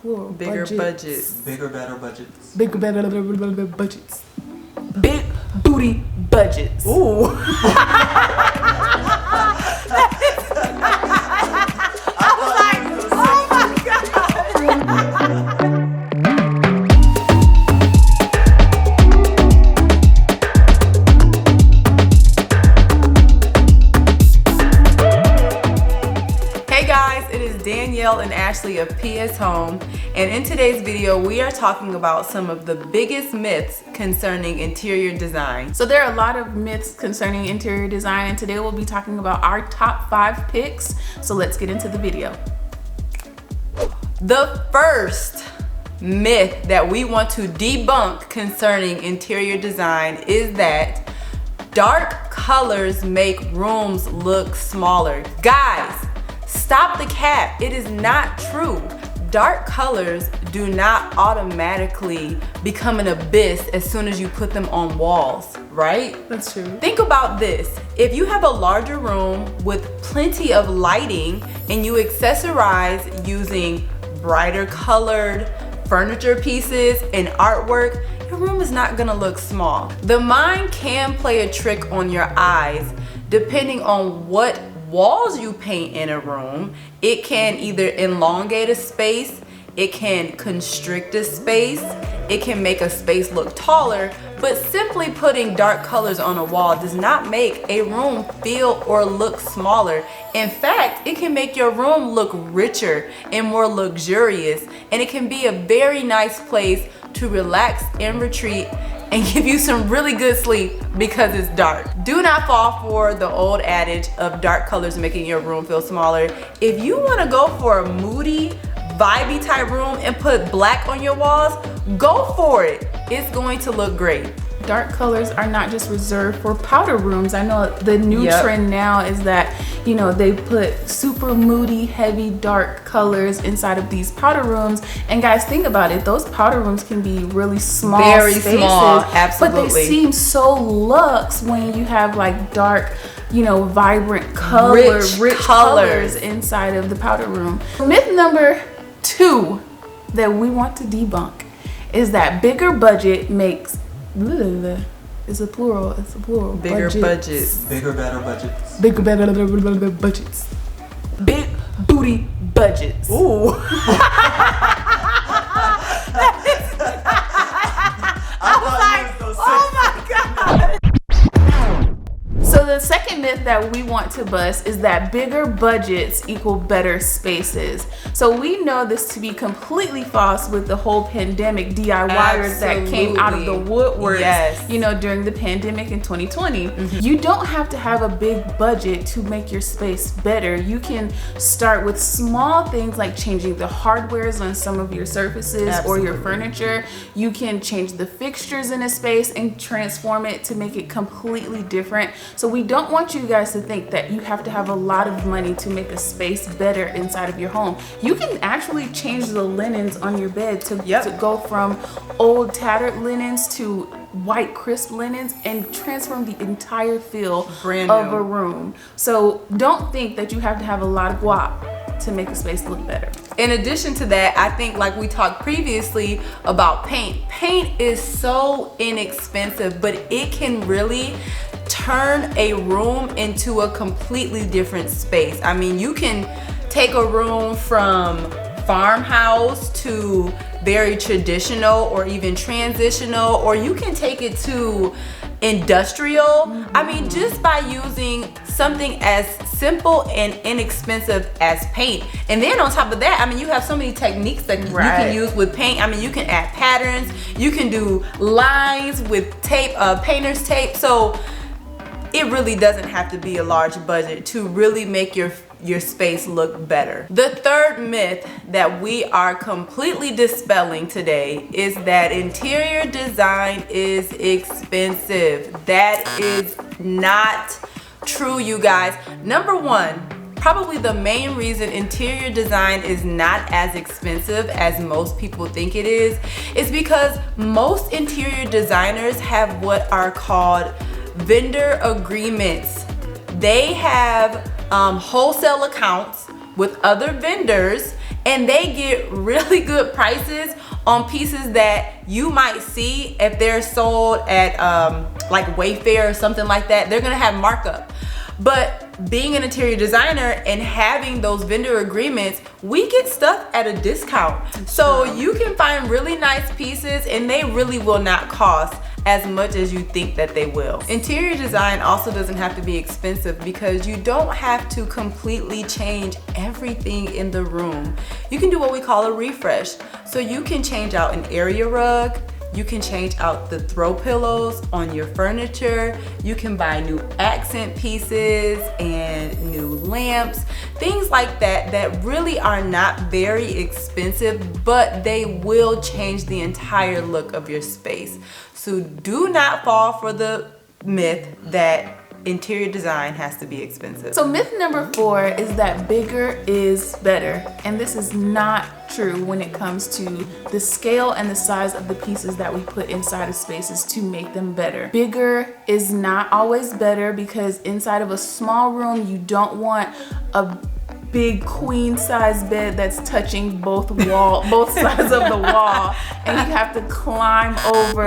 plural. Bigger budgets. Bigger, better budgets. Bigger, better budgets. Big booty budgets. Ooh. And Ashley of P.s. Home, and in today's video we are talking about some of the biggest myths concerning interior design. So there are a lot of myths concerning interior design, and today we'll be talking about our top 5 picks. So let's get into the video. The first myth that we want to debunk concerning interior design is that dark colors make rooms look smaller. Guys, stop the cap. It is not true. Dark colors do not automatically become an abyss as soon as you put them on walls, right? That's true. Think about this. If you have a larger room with plenty of lighting and you accessorize using brighter colored furniture pieces and artwork, your room is not gonna look small. The mind can play a trick on your eyes depending on what walls you paint in a room. It can either elongate a space, it can constrict a space, it can make a space look taller, but simply putting dark colors on a wall does not make a room feel or look smaller. In fact, it can make your room look richer and more luxurious, and it can be a very nice place to relax and retreat and give you some really good sleep because it's dark. Do not fall for the old adage of dark colors making your room feel smaller. If you want to go for a moody, vibey type room and put black on your walls, go for it. It's going to look great. Dark colors are not just reserved for powder rooms. I know the new trend now is that, you know, they put super moody, heavy, dark colors inside of these powder rooms. And guys, think about it. Those powder rooms can be really small spaces, small, absolutely. But they seem so luxe when you have like dark, you know, vibrant color, rich colors inside of the powder room. Myth number 2 that we want to debunk is that bigger budget makes it's a plural. Bigger budgets. Bigger, better budgets. Bigger, better budgets. Big booty budgets. Ooh. So the second myth that we want to bust is that bigger budgets equal better spaces. So we know this to be completely false with the whole pandemic DIYers that came out of the woodworks, you know, during the pandemic in 2020. You don't have to have a big budget to make your space better. You can start with small things like changing the hardwares on some of your surfaces or your furniture. You can change the fixtures in a space and transform it to make it completely different. So we don't want you guys to think that you have to have a lot of money to make a space better inside of your home. You can actually change the linens on your bed to go from old tattered linens to white crisp linens and transform the entire feel of a room. So don't think that you have to have a lot of guap to make a space look better. In addition to that, I think like we talked previously about paint. Paint is so inexpensive, but it can really turn a room into a completely different space. I mean, you can take a room from farmhouse to very traditional or even transitional, or you can take it to industrial. I mean, just by using something as simple and inexpensive as paint. And then on top of that, I mean, you have so many techniques that you can use with paint. I mean, you can add patterns, you can do lines with tape, painter's tape. So it really doesn't have to be a large budget to really make your space look better. The third myth that we are completely dispelling today is that interior design is expensive. That is not true, you guys. Number one, probably the main reason interior design is not as expensive as most people think it is because most interior designers have what are called vendor agreements. They have wholesale accounts with other vendors, and they get really good prices on pieces that you might see if they're sold at like Wayfair or something like that. They're gonna have markup. But being an interior designer and having those vendor agreements, we get stuff at a discount. So you can find really nice pieces and they really will not cost as much as you think that they will. Interior design also doesn't have to be expensive because you don't have to completely change everything in the room. You can do what we call a refresh. So you can change out an area rug, you can change out the throw pillows on your furniture. You can buy new accent pieces and new lamps, things like that that really are not very expensive, but they will change the entire look of your space. So do not fall for the myth that interior design has to be expensive. So myth number 4 is that bigger is better. And this is not true when it comes to the scale and the size of the pieces that we put inside of spaces to make them better. Bigger is not always better because inside of a small room, you don't want a big queen size bed that's touching both sides of the wall, and you have to climb over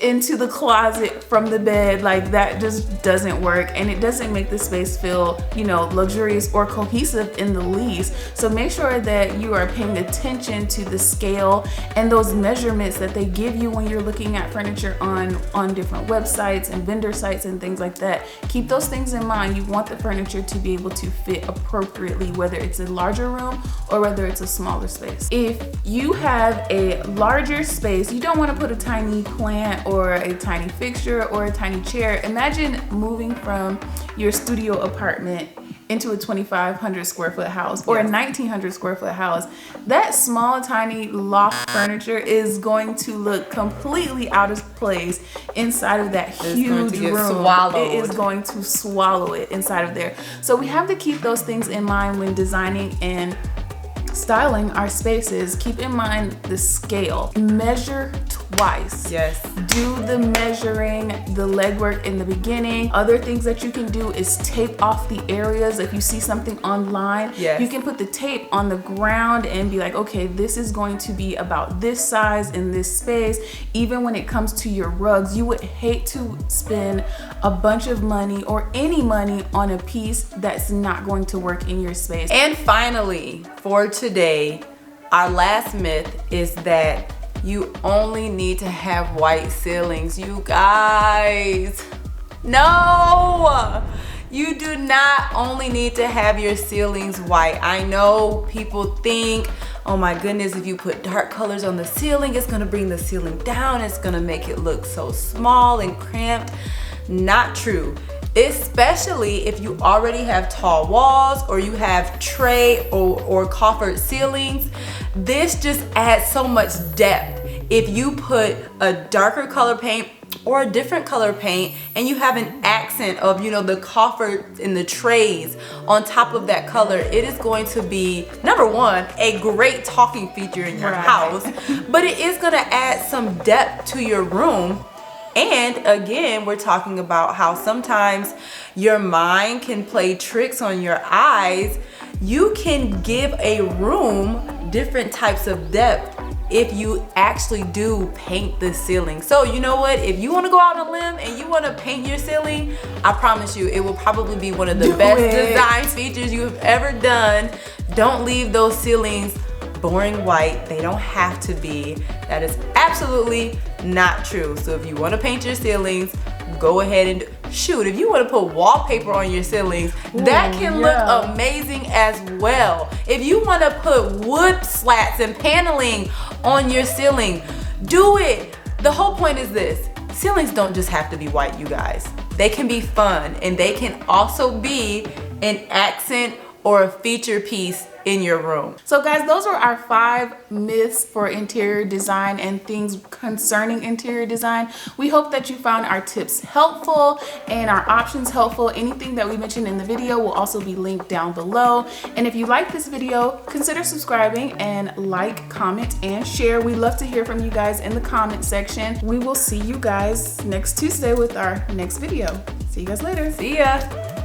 into the closet from the bed. Like, that just doesn't work, and it doesn't make the space feel, you know, luxurious or cohesive in the least. So make sure that you are paying attention to the scale and those measurements that they give you when you're looking at furniture on different websites and vendor sites and things like that. Keep those things in mind. You want the furniture to be able to fit appropriately, whether it's a larger room or whether it's a smaller space. If you have a larger space, you don't want to put a tiny plant or a tiny fixture or a tiny chair. Imagine moving from your studio apartment into a 2,500 square foot house or a 1,900 square foot house. That small, tiny loft furniture is going to look completely out of place inside of that huge room. It is going to swallow it inside of there. So we have to keep those things in mind when designing and styling our spaces. Keep in mind the scale. Measure twice. Yes. Do the measuring, the legwork in the beginning. Other things that you can do is tape off the areas. If you see something online, you can put the tape on the ground and be like, okay, this is going to be about this size in this space. Even when it comes to your rugs, you would hate to spend a bunch of money or any money on a piece that's not going to work in your space. And finally, for today, our last myth is that you only need to have white ceilings. You guys, no, you do not only need to have your ceilings white. I know people think, oh my goodness, if you put dark colors on the ceiling, it's gonna bring the ceiling down. It's gonna make it look so small and cramped. Not true. Especially if you already have tall walls or you have tray or coffered ceilings. This just adds so much depth. If you put a darker color paint or a different color paint and you have an accent of, you know, the coffer and the trays on top of that color, it is going to be, number one, a great talking feature in your house, but it is gonna add some depth to your room. And again, we're talking about how sometimes your mind can play tricks on your eyes. You can give a room different types of depth if you actually do paint the ceiling. So you know what? If you want to go out on a limb and you want to paint your ceiling, I promise you it will probably be one of the best design features you have ever done. Don't leave those ceilings boring white. They don't have to be. That is absolutely not true. So if you want to paint your ceilings, go ahead and shoot. If you want to put wallpaper on your ceilings, that can look amazing as well. If you want to put wood slats and paneling on your ceiling, do it. The whole point is this: ceilings don't just have to be white, you guys. They can be fun, and they can also be an accent or a feature piece in your room. So guys, those were our 5 myths for interior design and things concerning interior design. We hope that you found our tips helpful and our options helpful. Anything that we mentioned in the video will also be linked down below. And if you like this video, consider subscribing and like, comment, and share. We love to hear from you guys in the comment section. We will see you guys next Tuesday with our next video. See you guys later. See ya.